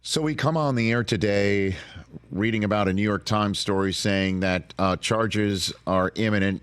So we come on the air today reading about a New York Times story saying that charges are imminent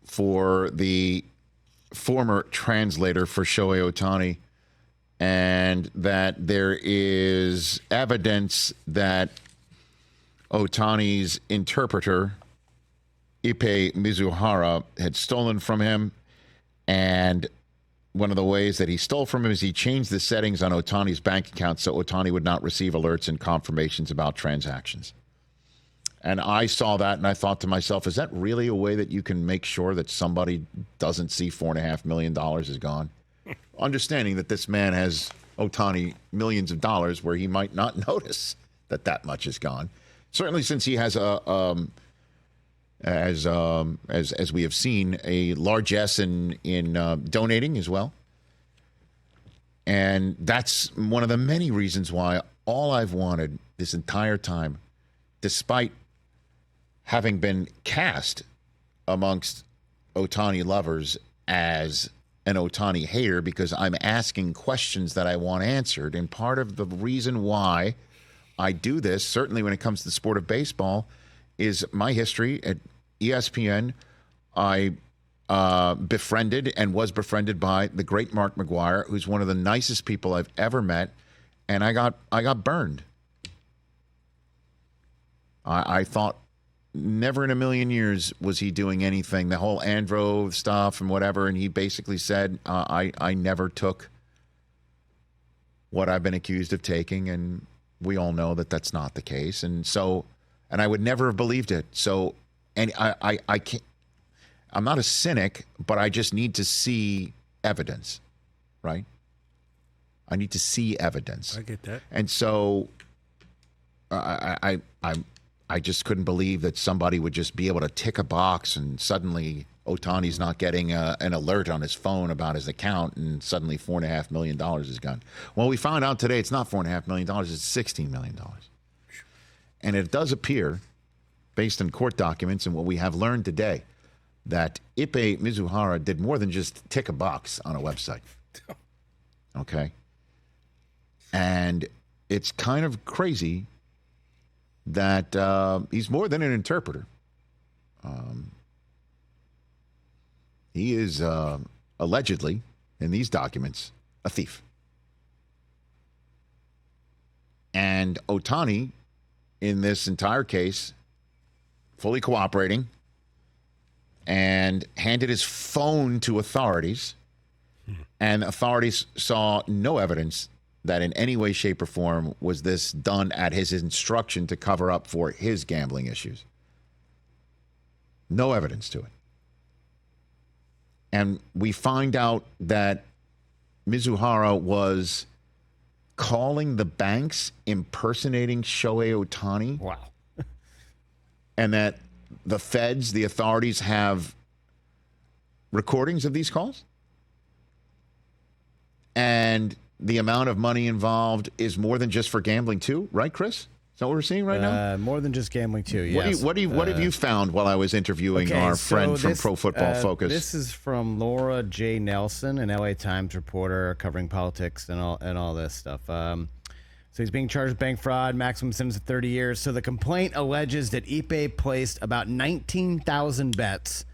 for the former translator for Shohei Ohtani, and that there is evidence that Ohtani's interpreter, Ippei Mizuhara, had stolen from him. And one of the ways that he stole from him is he changed the settings on Ohtani's bank account so Ohtani would not receive alerts and confirmations about transactions. And I saw that and I thought to myself, is that really a way that you can make sure that somebody doesn't see $4.5 million is gone? Understanding that this man has Ohtani millions of dollars where he might not notice that that much is gone. Certainly since he has as we have seen, a largesse in donating as well. And that's one of the many reasons why all I've wanted this entire time, despite having been cast amongst Ohtani lovers as an Ohtani hater, because I'm asking questions that I want answered. And part of the reason why I do this, certainly when it comes to the sport of baseball, is my history at ESPN. I befriended and was befriended by the great Mark McGuire, who's one of the nicest people I've ever met, and I got burned. I thought never in a million years was he doing anything, the whole Andro stuff and whatever, and he basically said, I never took what I've been accused of taking, and we all know that that's not the case. And so, and I would never have believed it. So, and I can't, I'm not a cynic, but I just need to see evidence, right? I need to see evidence. I get that. And so I just couldn't believe that somebody would just be able to tick a box and suddenly Ohtani's not getting an alert on his phone about his account, and suddenly $4.5 million is gone. Well, we found out today it's not $4.5 million, it's $16 million. And it does appear, based on court documents and what we have learned today, that Ippei Mizuhara did more than just tick a box on a website. Okay? And it's kind of crazy that he's more than an interpreter. He is allegedly, in these documents, a thief. And Ohtani, in this entire case, fully cooperating, and handed his phone to authorities, and authorities saw no evidence that in any way, shape, or form was this done at his instruction to cover up for his gambling issues. No evidence to it. And we find out that Mizuhara was calling the banks impersonating Shohei Ohtani. Wow. And that the feds, the authorities, have recordings of these calls. And the amount of money involved is more than just for gambling too, right, Chris? Is that what we're seeing right now? More than just gambling too, yes. What have you found while I was interviewing our friend from Pro Football Focus? This is from Laura J. Nelson, an LA Times reporter covering politics and all this stuff. So he's being charged with bank fraud, maximum sentence of 30 years. So the complaint alleges that Ippei placed about 19,000 bets,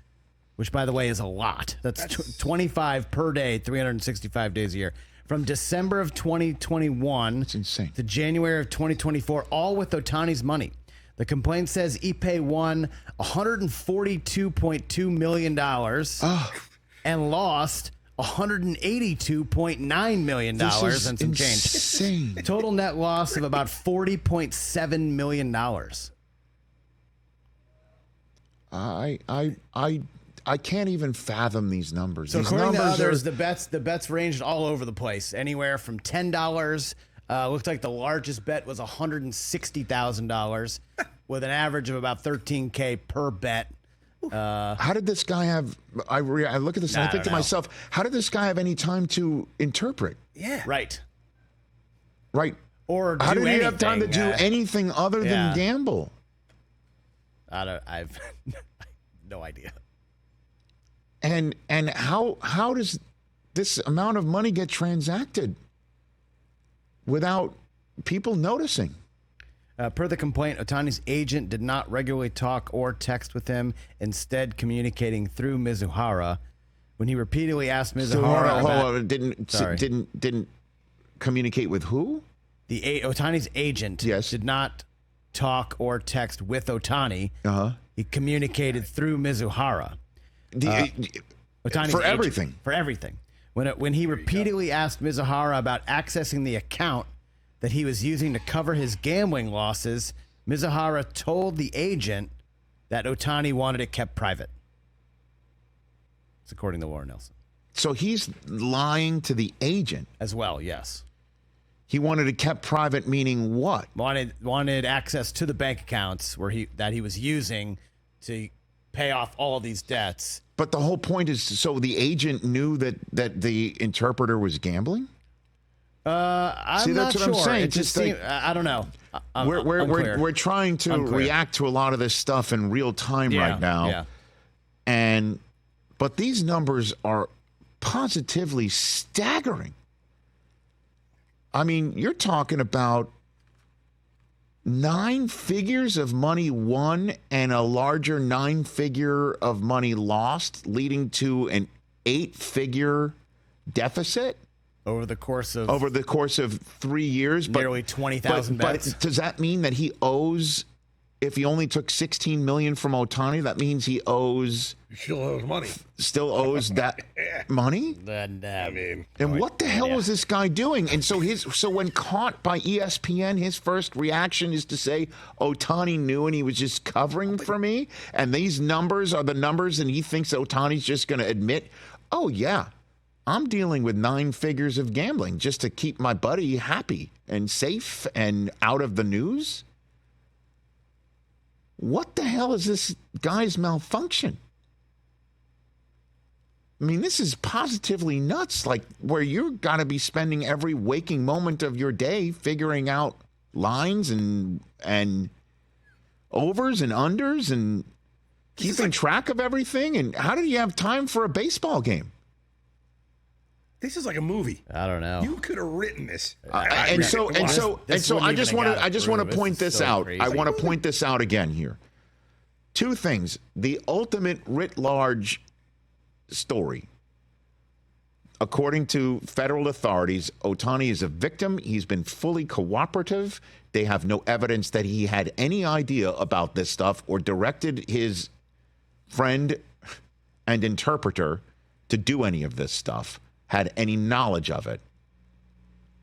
which, by the way, is a lot. That's 25 per day, 365 days a year. From December of 2021 That's insane. to January of 2024, all with Ohtani's money. The complaint says Ippei won $142.2 million and lost $182.9 million and some insane. change. Total net loss of about $40.7 million. I can't even fathom these numbers. So these according to numbers others, the bets ranged all over the place, anywhere from $10. Looked like the largest bet was $160,000, with an average of about $13K per bet. How did this guy have? I look at this and I think to myself, how did this guy have any time to interpret? Yeah, right. Or how did he have time to do anything other than gamble? I've no idea. And how does this amount of money get transacted? without people noticing. Per the complaint, Ohtani's agent did not regularly talk or text with him, instead communicating through Mizuhara. When he repeatedly asked Mizuhara didn't communicate with who? Ohtani's agent did not talk or text with Ohtani. He communicated through Mizuhara. For everything. For everything. When he repeatedly asked Mizuhara about accessing the account that he was using to cover his gambling losses, Mizuhara told the agent that Ohtani wanted it kept private. It's according to Warren Nelson. So he's lying to the agent as well, yes. He wanted it kept private, meaning what? Wanted access to the bank accounts that he was using to pay off all these debts. But the whole point is, so the agent knew that the interpreter was gambling? I'm not sure. I'm saying. It just seemed, I don't know. We're trying to react to a lot of this stuff in real time right now. Yeah. But these numbers are positively staggering. I mean, you're talking about 9 figures of money won and a larger 9-figure of money lost, leading to an 8-figure deficit over the course of 3 years. Nearly 20,000 bets. But does that mean that he owes? If he only took $16 million from Ohtani, that means he owes. He still owes money. Still owes that money. And what the hell was this guy doing? And so when caught by ESPN, his first reaction is to say Ohtani knew and he was just covering for me. And these numbers are the numbers, and he thinks Ohtani's just going to admit, oh yeah, I'm dealing with 9 figures of gambling just to keep my buddy happy and safe and out of the news. What the hell is this guy's malfunction? I mean, this is positively nuts, like where you've got to be spending every waking moment of your day figuring out lines and overs and unders and keeping track of everything. And how did you have time for a baseball game? This is like a movie. I don't know. You could have written this. I just want to point this out. Crazy. I want to point this out again here. 2 things. The ultimate writ large story. According to federal authorities, Ohtani is a victim. He's been fully cooperative. They have no evidence that he had any idea about this stuff or directed his friend and interpreter to do any of this stuff, had any knowledge of it,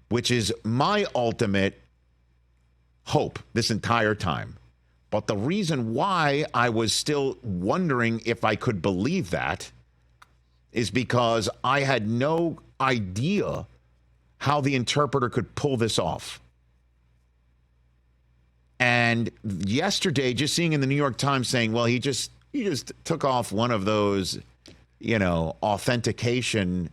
which is my ultimate hope this entire time. But the reason why I was still wondering if I could believe that is because I had no idea how the interpreter could pull this off. And yesterday, just seeing in the New York Times saying, well, he just took off one of those, authentication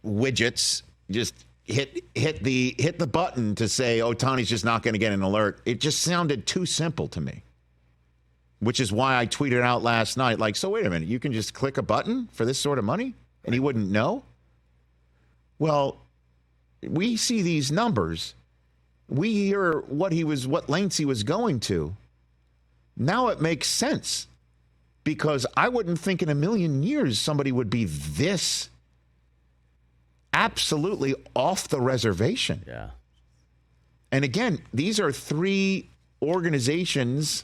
widgets, just hit the button to say Ohtani's just not going to get an alert. It just sounded too simple to me, which is why I tweeted out last night, like, so wait a minute, you can just click a button for this sort of money and he wouldn't know? Well, we see these numbers. We hear what lengths he was going to. Now it makes sense, because I wouldn't think in a million years somebody would be this absolutely off the reservation. Yeah. And again, these are 3 organizations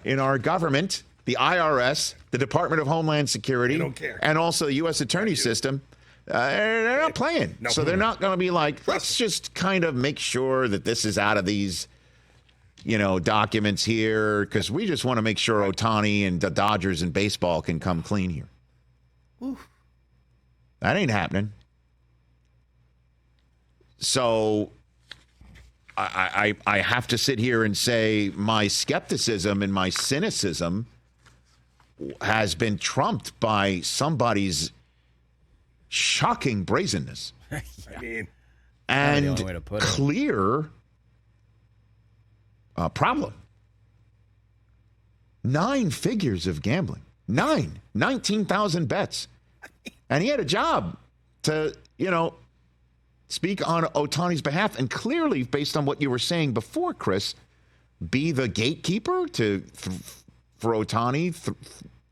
in our government, the IRS, the Department of Homeland Security, and also the U.S. Attorney System. They're not playing. So they're not going to be like, let's just kind of make sure that this is out of these, documents here, because we just want to make sure Ohtani and the Dodgers and baseball can come clean here. Oof. That ain't happening. So I have to sit here and say my skepticism and my cynicism has been trumped by somebody's shocking brazenness. And clear problem. 9 figures of gambling. 19,000 bets. And he had a job to speak on Ohtani's behalf and clearly, based on what you were saying before, Chris, be the gatekeeper for Ohtani,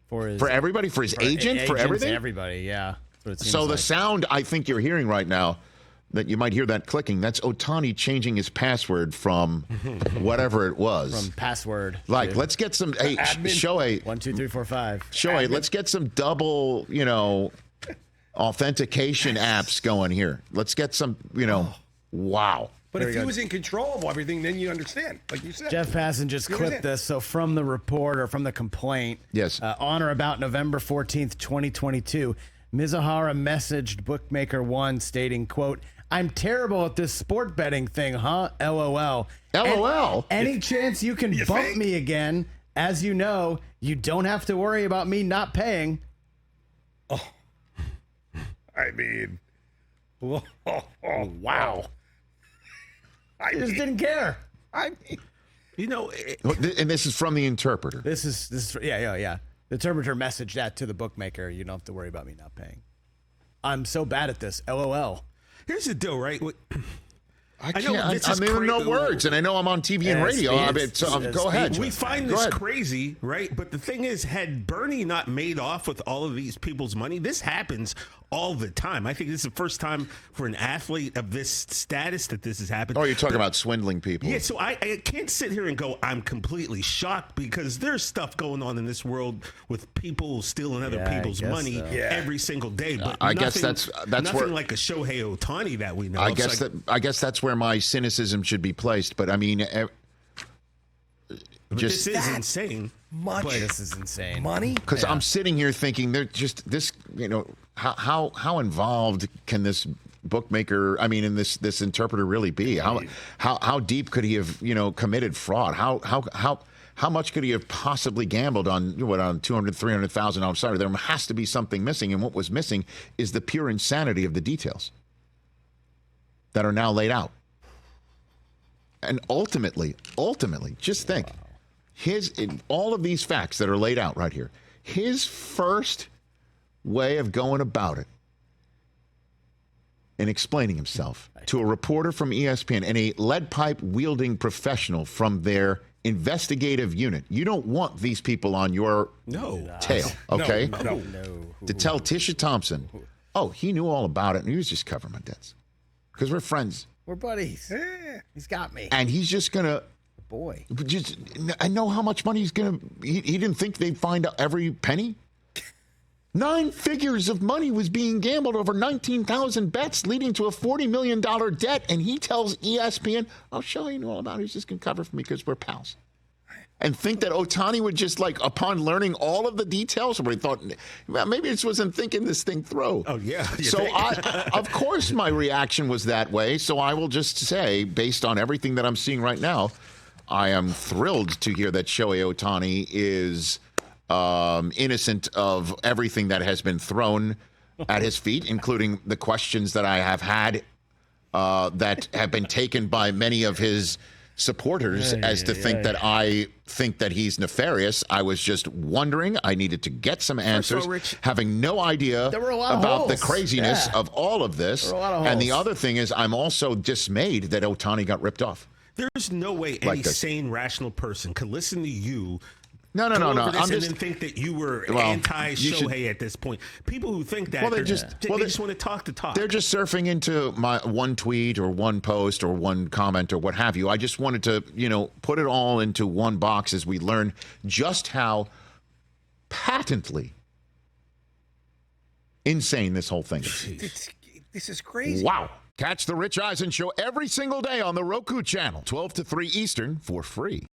for everybody, for his agent, for everything? Everybody, yeah. So the sound I think you're hearing right now, that you might hear that clicking, that's Ohtani changing his password from whatever it was. From password. Like, let's get some, hey, Shohei. 1, 2, 3, 4, 5. Shohei, let's get some double, authentication apps going here. Let's get some, wow. But if he was in control of everything, then you understand, like you said. Jeff Passan just clipped this. So from the report or from the complaint, yes, on or about November 14th, 2022, Mizuhara messaged Bookmaker One stating, quote, "I'm terrible at this sport betting thing, huh? LOL. LOL. Any chance you can bump me again? As you know, you don't have to worry about me not paying." Oh, I mean, wow. I just didn't care. I mean, and this is from the interpreter. This is yeah. The interpreter messaged that to the bookmaker. You don't have to worry about me not paying. I'm so bad at this. LOL. Here's the deal, right? I can't. I'm in no words, and I know I'm on TV and radio. Go ahead. We find this crazy, right? But the thing is, had Bernie not made off with all of these people's money, this happens all the time. I think this is the first time for an athlete of this status that this has happened. Oh, you're talking about swindling people. Yeah, so I can't sit here and go, I'm completely shocked, because there's stuff going on in this world with people stealing other people's money every single day. But I guess that's nothing where, like a Shohei Ohtani that we know. I guess that's where my cynicism should be placed. But I mean, this is insane. This is insane. Money? Because I'm sitting here thinking, they're just this. How involved can this bookmaker? I mean, in this interpreter really be? How deep could he have committed fraud? How much could he have possibly gambled on 200, 300,000? I'm sorry, there has to be something missing, and what was missing is the pure insanity of the details that are now laid out. And ultimately, just think, all of these facts that are laid out right here, his first way of going about it and explaining himself to a reporter from ESPN and a lead pipe wielding professional from their investigative unit. You don't want these people on your tail, okay? No. To tell Tisha Thompson, oh, he knew all about it and he was just covering my debts because we're friends. We're buddies. He's got me. And he's just going to... Boy. I know how much money he's going to... He didn't think they'd find out every penny. 9 figures of money was being gambled over 19,000 bets, leading to a $40 million debt. And he tells ESPN, "I'll show you all about it. He's just going to cover for me because we're pals." And think that Ohtani would just, upon learning all of the details, somebody thought, well, maybe he just wasn't thinking this thing through. Oh, yeah. So, of course, my reaction was that way. So I will just say, based on everything that I'm seeing right now, I am thrilled to hear that Shohei Ohtani is innocent of everything that has been thrown at his feet, including the questions that I have had that have been taken by many of his supporters as to think that I think that he's nefarious. I was just wondering. I needed to get some answers, having no idea about the craziness of all of this. And the other thing is, I'm also dismayed that Ohtani got ripped off. There's no way any sane, rational person could listen to you. No. I'm just think that you were anti-Shohei at this point. People who think that, they just want to talk the talk. They're just surfing into my one tweet or one post or one comment or what have you. I just wanted to, put it all into one box as we learn just how patently insane this whole thing is. This is crazy. Wow. Catch the Rich Eisen Show every single day on the Roku channel, 12 to 3 Eastern, for free.